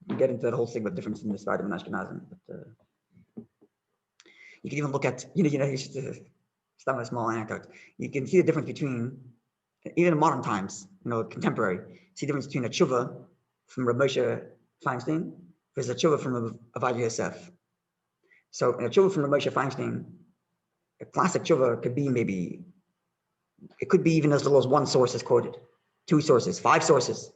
You get into that whole thing with difference in the Sephardim and Ashkenazim, but you can even look at just a small anecdote. You can see the difference between even in modern times, contemporary. See the difference between a tshuva from Rabbi Moshe Feinstein versus a tshuva from Rabbi Yosef. So a tshuva from Rabbi Moshe Feinstein, a classic tshuva could be even as little as one source is quoted, 2 sources, 5 sources.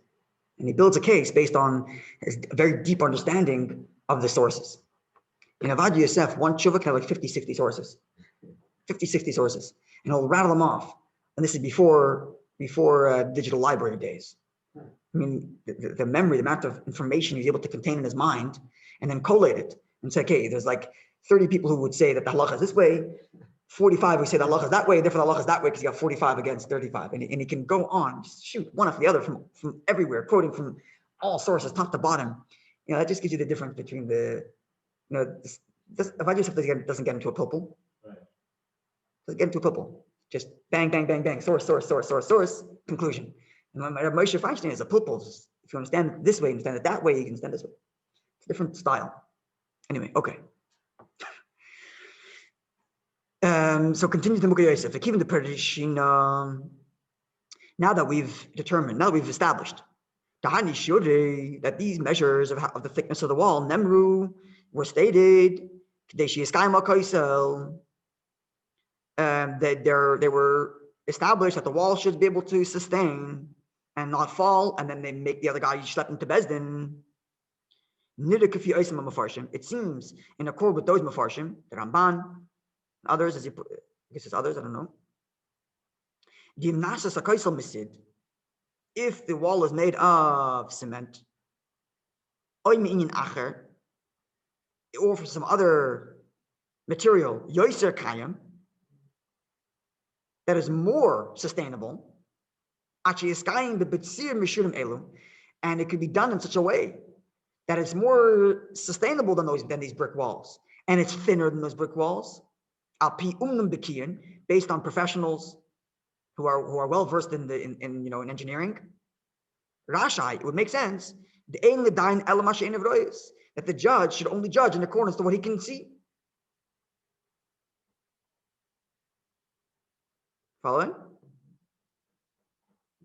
And he builds a case based on his very deep understanding of the sources. In Avad Yosef, one tshuva can have like 50, 60 sources. 50, 60 sources. And he'll rattle them off. And this is before digital library days. I mean, the memory, the amount of information he's able to contain in his mind, and then collate it and say, okay, there's like 30 people who would say that the halacha is this way, 45 who say the halacha is that way, therefore the halacha is that way because you got 45 against 35. And he can go on, just shoot one after the other from everywhere, quoting from all sources, top to bottom. That just gives you the difference between this Avad Yosef doesn't get into a pilpul. Right. Doesn't get into a pilpul. Just bang, bang, bang, bang, source, conclusion. And Moshe Feinstein is a pilpul. If you understand it this way, understand it that way, you can understand this way. It's a different style. Anyway, okay. So continues the נימוקי Yosef. Even the Perek, now that we've determined, now that we've established that these measures of the thickness of the wall, Nemru, were stated, that they were established that the wall should be able to sustain and not fall, and then they make the other guy schlep into Bezdin. It seems in accord with those Mefarshim, the Ramban, others, I guess it's others, I don't know. If the wall is made of cement, or for some other material, yoser kayam, that is more sustainable, and it could be done in such a way that it's more sustainable than these brick walls, and it's thinner than those brick walls, based on professionals who are well versed in engineering. Rashi, it would make sense that the judge should only judge in accordance to what he can see. Following?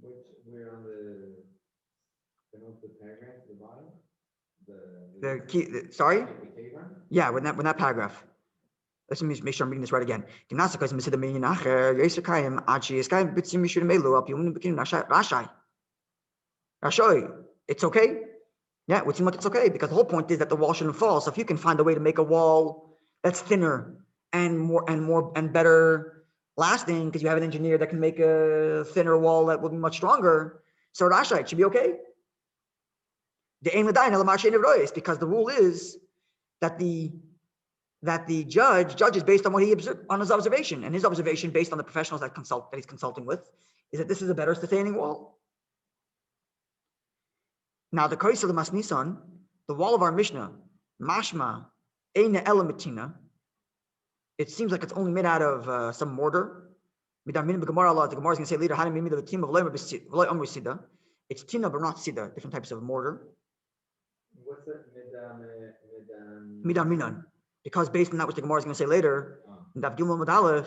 We're on the paragraph at the bottom. Sorry? Yeah, when that paragraph. Let's make sure I'm reading this right again. It's okay. Yeah, it would seem like it's okay because the whole point is that the wall shouldn't fall. So if you can find a way to make a wall that's thinner and better lasting, because you have an engineer that can make a thinner wall that will be much stronger, so Rashi, it should be okay. Because the rule is that the judge judges based on what he observed on his observation, and his observation based on the professionals that he's consulting with is that this is a better sustaining wall. Now the Kaisel of Masnisan, the wall of our Mishnah, Mashma, Eina Elamitina, it seems like it's only made out of some mortar. The Gemara is going to say later, it's tina but not sida, different types of mortar. What's that? Midam Minan. Because based on that, which the Gemara is going to say later, that Gimel Madalef,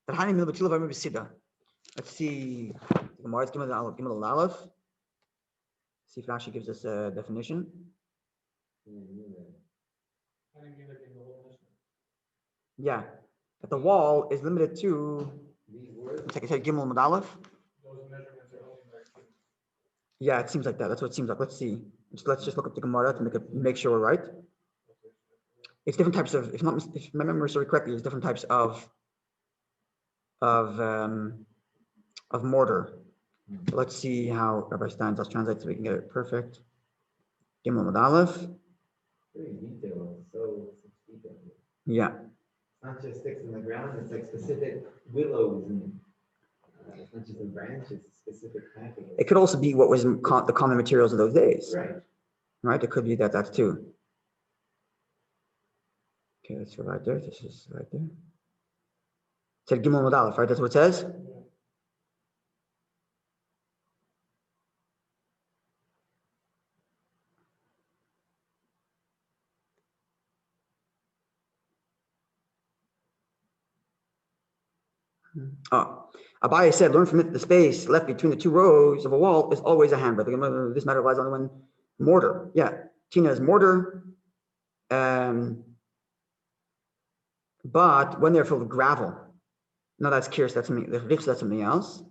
that Hani Mil B'Tilav Amir B'Sida. Let's see. The Gemara is Gimel Aleph. See if Rashi gives us a definition. Yeah, that the wall is limited to. Take a Gimel Madalef. Yeah, it seems like that. That's what it seems like. Let's see. Let's just look up the Gemara to make sure we're right. It's different types of, if my memory serves correctly, it's different types of mortar. So let's see how Rabbi Stein's translates so we can get it perfect. Gimel Mad Aleph. Very detailed, so detailed. Yeah. It's not just sticks in the ground, it's like specific willows and it's not just a branch, it's a specific package. It could also be what was the common materials of those days. Right. Right? It could be that's too. Okay, that's right there. This is right there. It said Gimel Mad Aleph, right? That's what it says? Oh, Abaye said, learn from it the space left between the two rows of a wall is always a handbreadth. This matter lies only when mortar. Yeah, Tina is mortar. But when they're filled with gravel, no, that's kirs, that's something else.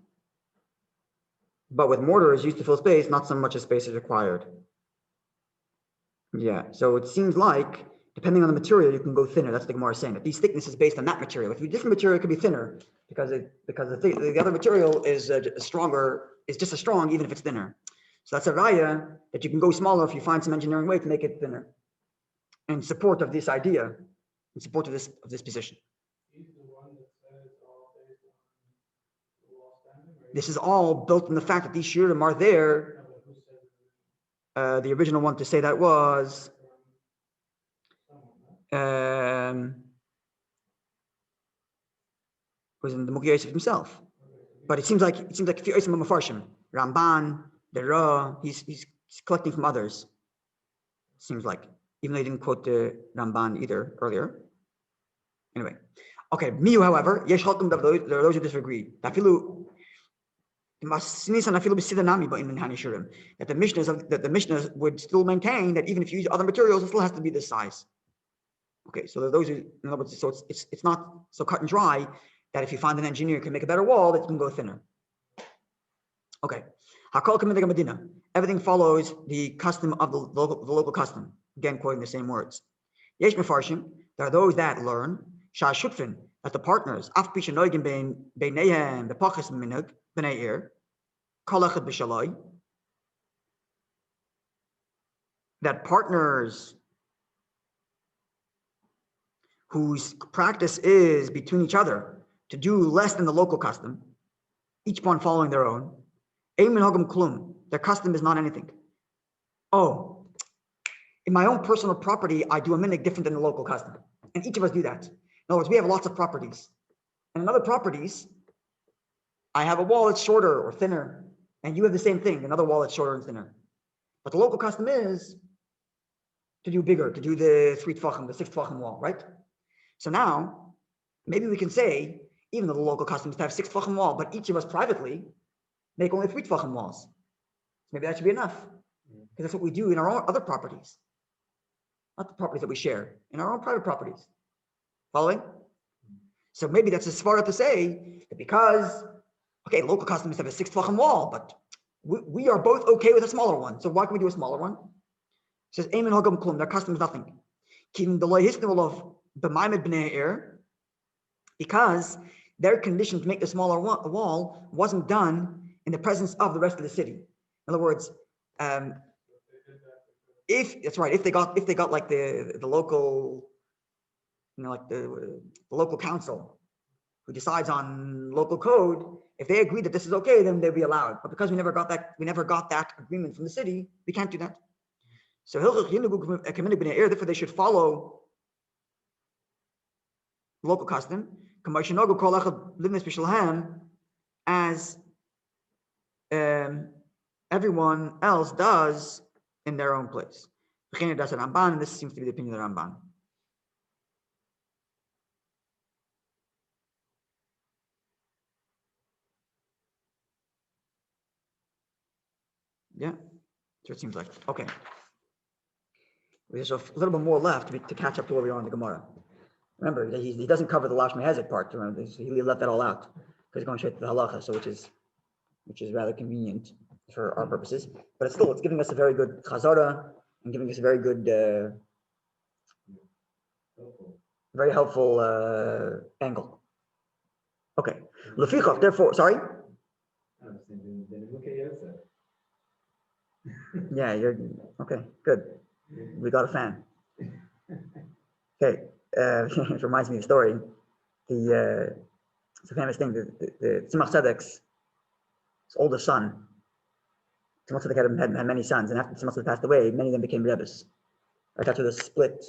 But with mortar is used to fill space, not so much as space is required. Yeah, so it seems like depending on the material, you can go thinner. That's what the Gemara is saying. That these thickness is based on that material. If you different material, it could be thinner because the other material is stronger. Is just as strong even if it's thinner. So that's a raya that you can go smaller if you find some engineering way to make it thinner. In support of this idea, in support of this position. This is all built on the fact that these shiurim are there. The original one to say that was in the נימוקי Yosef himself. But it seems like if you're Mefarshim, Ramban, the Ra, he's collecting from others. Seems like, even though he didn't quote the Ramban either earlier. Anyway, Okay, Miu, however, there are those who disagree. That the Mishnah would still maintain that even if you use other materials, it still has to be this size. Okay, so there are those who, in other words, so it's not so cut and dry that if you find an engineer who can make a better wall, that you can go thinner. Okay, everything follows the custom of the local custom. Again, quoting the same words. Yesh mefarshim, there are those that learn HaShutfin, that the partners, that partners whose practice is between each other to do less than the local custom, each one following their own, their custom is not anything. Oh, in my own personal property, I do a minhag different than the local custom. And each of us do that. In other words, we have lots of properties. And in other properties, I have a wall that's shorter or thinner, and you have the same thing, another wall that's shorter and thinner. But the local custom is to do bigger, to do the 3 tfachim, the 6 tfachim wall, right? So now, maybe we can say, even though the local custom is to have 6 tfachim wall, but each of us privately make only 3 tfachim walls. Maybe that should be enough, because that's what we do in our own other properties, not the properties that we share, in our own private properties. Following? So maybe that's a svara to say that because, okay, local custom is to have a 6 tfachim wall, but we are both okay with a smaller one. So why can we do a smaller one? It says, Eimin hagam klum, their custom is nothing. Because their condition to make the smaller wall wasn't done in the presence of the rest of the city. In other words, if they got like the local, like the local council who decides on local code, if they agree that this is okay, then they'll be allowed. But because we never got that agreement from the city, we can't do that. So therefore they should follow local custom, as everyone else does in their own place. And this seems to be the opinion of the Ramban. Yeah, so it seems like. Okay. There's a little bit more left to catch up to where we are in the Gemara. Remember, he doesn't cover the Lash Mehezek part. Remember, he left that all out because he's going straight to the halacha, so which is rather convenient for our purposes. But it's giving us a very good chazara and giving us a very good, very helpful angle. Okay. Lefichach, therefore, sorry. Yeah, you're okay. Good. We got a fan. Okay. It reminds me of a story. It's a famous thing. The Tzemach Tzedek's oldest son. Tzemach Tzedek had many sons, and after Tzemach Tzedek passed away, many of them became rebbes. Right after the split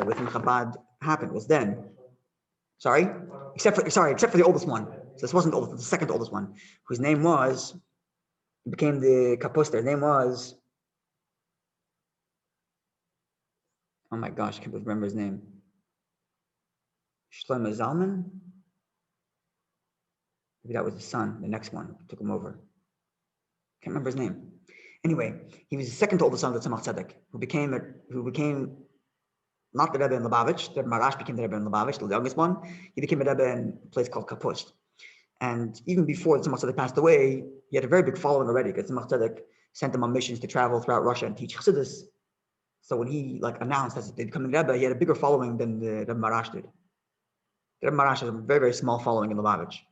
within Chabad happened was then. Sorry, except for the oldest one. So this wasn't the oldest, the second oldest one, whose name became the kaposter. His name was. Oh my gosh, I can't remember his name. Shlomo Zalman? Maybe that was his son, the next one, took him over. Can't remember his name. Anyway, he was the second oldest son of the Tzemach Tzedek, who became not the Rebbe in Lubavitch. The Marash became the Rebbe in Lubavitch, the youngest one. He became a Rebbe in a place called Kapust. And even before the Tzemach Tzedek passed away, he had a very big following already, because Tzemach Tzedek sent him on missions to travel throughout Russia and teach Chassidus. So when he announced that he'd become a Rebbe, he had a bigger following than the Marash did. The Rebbe Marash has a very, very small following in Lubavitch.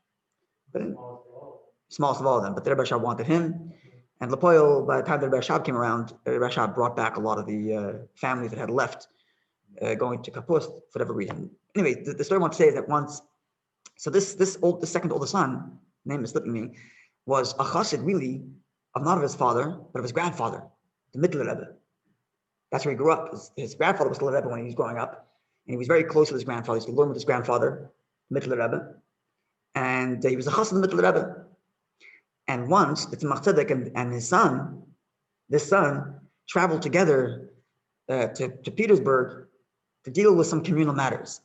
Smallest of all of them, but the Rebbe Shab wanted him. And Lepoil, by the time the Rebbe Shab came around, the Rebbe Shab brought back a lot of the families that had left going to Kapust for whatever reason. Anyway, the story I want to say is that once, so the second oldest son, name is slipping me, was a chassid really, not of his father, but of his grandfather, the Mittler Rebbe. That's where he grew up. His grandfather was still a Rebbe when he was growing up, and he was very close with his grandfather. He used to learn with his grandfather, Mittler Rebbe, and he was a chassid of the Mittler Rebbe. And once the Tzemach Tzedek and his son, this son, traveled together to Petersburg to deal with some communal matters.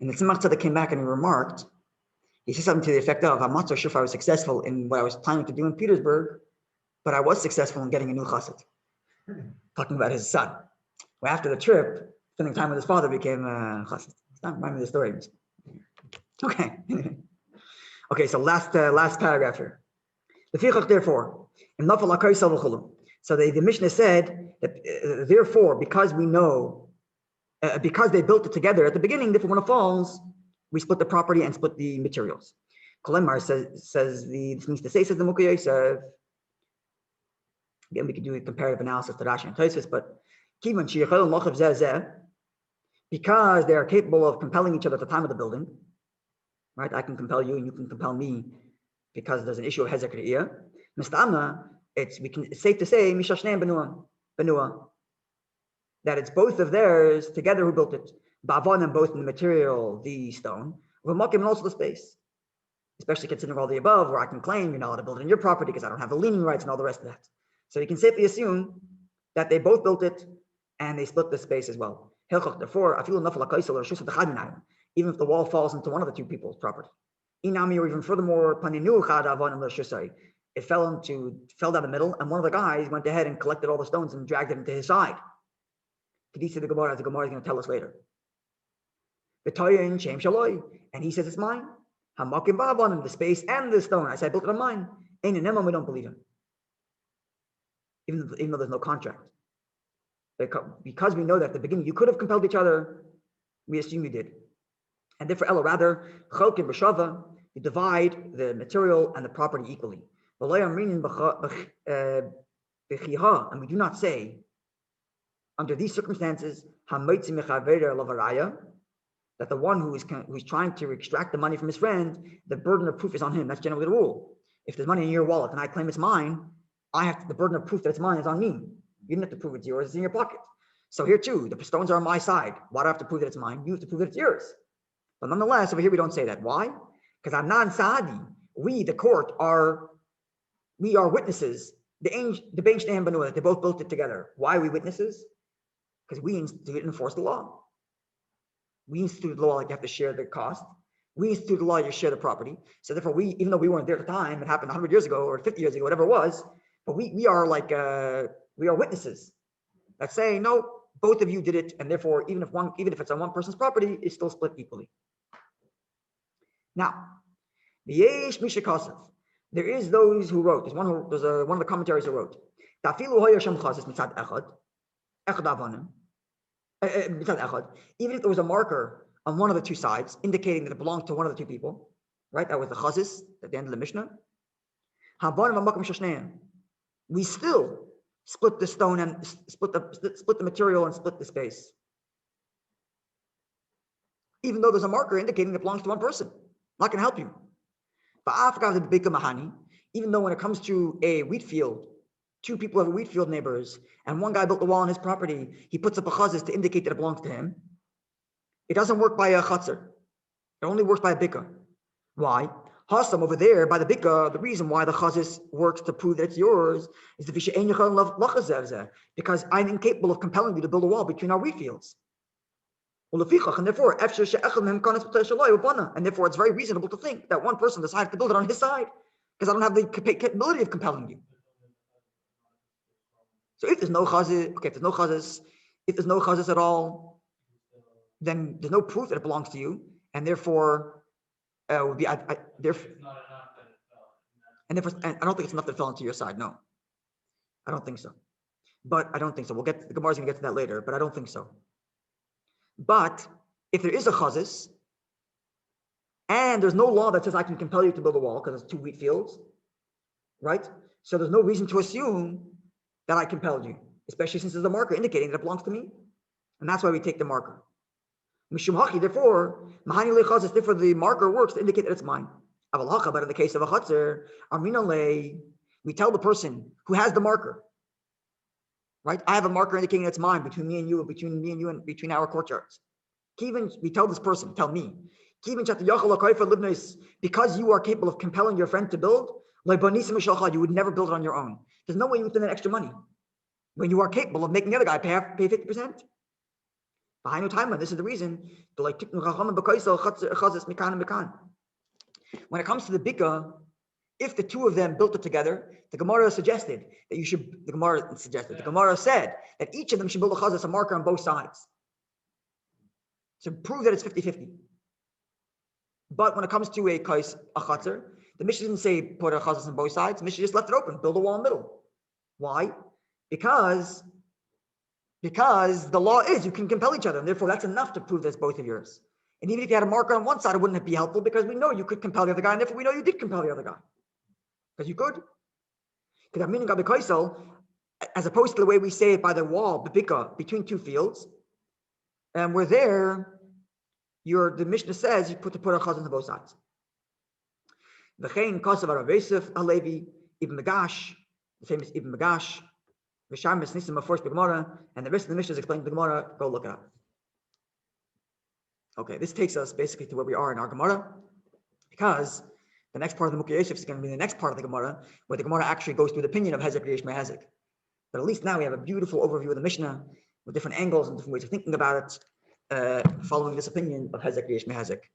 And the Tzemach Tzedek came back and he remarked, he said something to the effect of, I'm not so sure if I was successful in what I was planning to do in Petersburg, but I was successful in getting a new chassid. Talking about his son. Well, after the trip, spending time with his father became a chassid. Stop reminding me of the story. Okay. Okay, so last paragraph here. Therefore, so the Mishnah said that therefore, because we know, because they built it together at the beginning, therefore when it falls, we split the property and split the materials. Kolemar says this means to say, says the נימוקי Yosef. Again, we could do a comparative analysis to Rashi and Tosafos, but because they are capable of compelling each other at the time of the building, right? I can compel you and you can compel me because there's an issue of hezek re'iyah. Mistama, it's safe to say mishashneim benua, that it's both of theirs together who built it. Ba'avonim, both in the material, the stone, v'makim, and also the space. Especially considering all the above, where I can claim you're not allowed to build it in your property because I don't have the leaning rights and all the rest of that. So you can safely assume that they both built it and they split the space as well. Therefore, even if the wall falls into one of the two people's property, inami, or even furthermore, it fell down the middle, and one of the guys went ahead and collected all the stones and dragged it into his side. The Gemara, as the Gemara is going to tell us later. And he says it's mine. The space and the stone. I said I built it on mine. We don't believe him. Even though there's no contract. Because we know that at the beginning you could have compelled each other, we assume you did. And therefore, rather, you divide the material and the property equally. And we do not say, under these circumstances, that the one who's trying to extract the money from his friend, the burden of proof is on him. That's generally the rule. If there's money in your wallet and I claim it's mine, the burden of proof that it's mine is on me. You didn't have to prove it's yours, it's in your pocket. So here too, the stones are on my side. Why do I have to prove that it's mine? You have to prove that it's yours. But nonetheless, over here we don't say that. Why? Because Anan Saadi, we, the court, we are witnesses. The Bein Shneim Banu, that they both built it together. Why are we witnesses? Because we institute and enforce the law. We institute the law like you have to share the cost. We institute the law, you share the property. So therefore, even though we weren't there at the time, it happened 100 years ago or 50 years ago, whatever it was, but we are witnesses that say, no, both of you did it, and therefore, even if it's on one person's property, it's still split equally. Now, there is those who wrote. There's one of the commentaries who wrote. Even if there was a marker on one of the two sides indicating that it belonged to one of the two people, right? That was the chazis at the end of the Mishnah. We still split the stone and split the material and split the space, even though there's a marker indicating it belongs to one person. I'm not going to help you. Even though when it comes to a wheat field, two people have a wheat field neighbors, and one guy built the wall on his property, he puts up a chazis to indicate that it belongs to him. It doesn't work by a chatzar. It only works by a bika. Why? Hasam over there by the bika, the reason why the chazis works to prove that it's yours is because I'm incapable of compelling you to build a wall between our wheat fields. And therefore, it's very reasonable to think that one person decided to build it on his side because I don't have the capability of compelling you. So if there's no chazis, if there's no chazis at all, then there's no proof that it belongs to you, and therefore, would be therefore, and I don't think it's enough that it fell into your side. No, I don't think so. But I don't think so. The Gemara is going to get to that later, but I don't think so. But if there is a chazis, and there's no law that says I can compel you to build a wall because it's two wheat fields, right? So there's no reason to assume that I compelled you, especially since there's a marker indicating that it belongs to me. And that's why we take the marker. Therefore, the marker works to indicate that it's mine. But in the case of a chatzar, we tell the person who has the marker, right? I have a marker indicating it's mine between me and you, and between our courtyards. We tell this person, tell me, because you are capable of compelling your friend to build, you would never build it on your own. There's no way you would spend that extra money when you are capable of making the other guy pay 50%. This is the reason. When it comes to the bika, if the two of them built it together, the Gemara suggested that you should. The Gemara said that each of them should build a chazas, a marker on both sides, to prove that it's 50-50. But when it comes to a chatzar, the Mishnah didn't say put a chazas on both sides. The Mishnah just left it open, build a wall in the middle. Why? Because the law is you can compel each other, and therefore that's enough to prove that it's both of yours. And even if you had a marker on one side, it wouldn't be helpful because we know you could compel the other guy, and therefore we know you did compel the other guy. Because you could. Because I'm meaning as opposed to the way we say it by the wall, bibika, between two fields, and we're there, the Mishnah says you put a chazan on both sides. V'chein kosav Rabbi Yosef Halevi, Ibn Magash, the famous Ibn Magash, V'sham Nissim of first Gemara, and the rest of the Mishnah is explained in the Gemara. Go look it up. Okay, this takes us basically to where we are in our Gemara, because the next part of the נימוקי Yosef is going to be the next part of the Gemara, where the Gemara actually goes through the opinion of Hezek Reish Mehezek. But at least now we have a beautiful overview of the Mishnah with different angles and different ways of thinking about it, following this opinion of Hezek Reish Mehezek.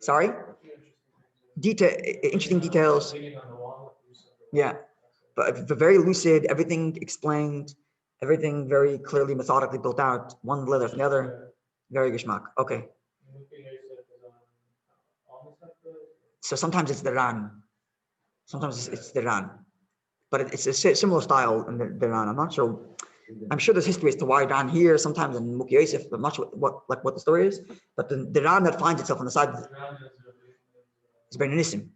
Sorry? Interesting details. Yeah, but very lucid, everything explained, everything very clearly, methodically built out, one letter from the other. Very geschmack. Okay. So sometimes it's the Ran. Sometimes it's the Ran. But it's a similar style in the Ran. I'm not sure. I'm sure there's history as to why Ran here, sometimes in נימוקי Yosef, but I'm not sure what the story is. But the Ran that finds itself on the side is Ben Nissim.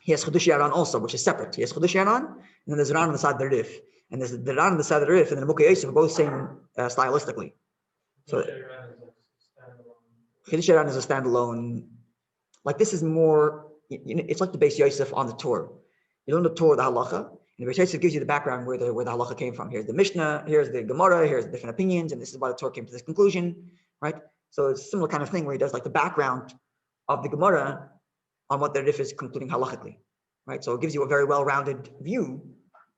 He has Chedush Yaran also, which is separate. He has Chedush Yaran, and then there's Ran on the side of the Rif. And there's the Ran on the side of the Rif, and the נימוקי Yosef are both same stylistically. So Chedush Yaran is a standalone. Like this is more, it's like the Beis Yosef on the Torah. You learn the Torah, the halacha, and the Beis Yosef gives you the background where the halacha came from. Here's the Mishnah, here's the Gemara, here's the different opinions, and this is why the Torah came to this conclusion, right? So it's a similar kind of thing where he does like the background of the Gemara on what the Rif is concluding halachically, right? So it gives you a very well-rounded view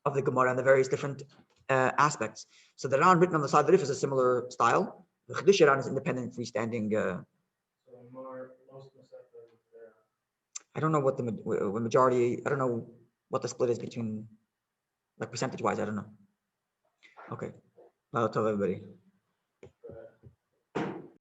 of the Gemara and the various different aspects. So the Ran written on the side of the Rif is a similar style. The Chedush Yaran is independent, freestanding. I don't know what the majority. I don't know what the split is between, like percentage-wise. I don't know. Okay, I'll tell everybody.